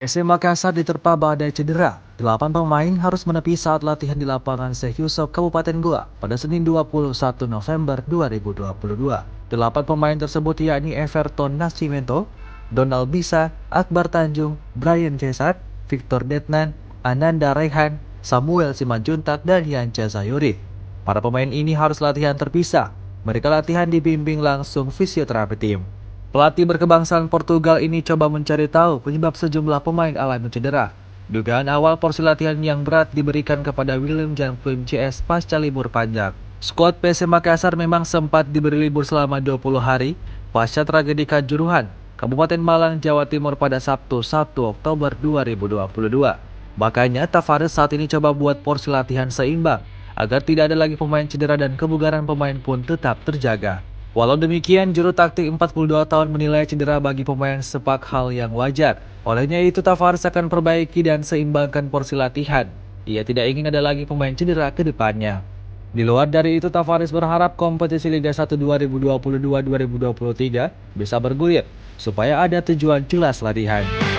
SM Makassar diterpa badai cedera. 8 pemain harus menepi saat latihan di lapangan Syekh Yusuf, Kabupaten Goa pada Senin 21 November 2022. 8 pemain tersebut yakni Everton Nascimento, Donald Bisa, Akbar Tanjung, Brian Cesar, Victor Detnan, Ananda Rehan, Samuel Simanjuntak, dan Yanca Sayuri. Para pemain ini harus latihan terpisah. Mereka latihan dibimbing langsung fisioterapi tim. Pelatih berkebangsaan Portugal ini coba mencari tahu penyebab sejumlah pemain alami cedera. Dugaan awal porsi latihan yang berat diberikan kepada William Jan Plim CS pasca libur panjang. Skuad PSM Makassar memang sempat diberi libur selama 20 hari pasca tragedi Kanjuruhan, Kabupaten Malang, Jawa Timur pada Sabtu 1 Oktober 2022. Makanya Tavares saat ini coba buat porsi latihan seimbang agar tidak ada lagi pemain cedera dan kebugaran pemain pun tetap terjaga. Walau demikian, juru taktik 42 tahun menilai cedera bagi pemain sepak hal yang wajar. Olehnya itu, Tavares akan perbaiki dan seimbangkan porsi latihan. Ia tidak ingin ada lagi pemain cedera ke depannya. Di luar dari itu, Tavares berharap kompetisi Liga 1 2022-2023 bisa bergulir supaya ada tujuan jelas latihan.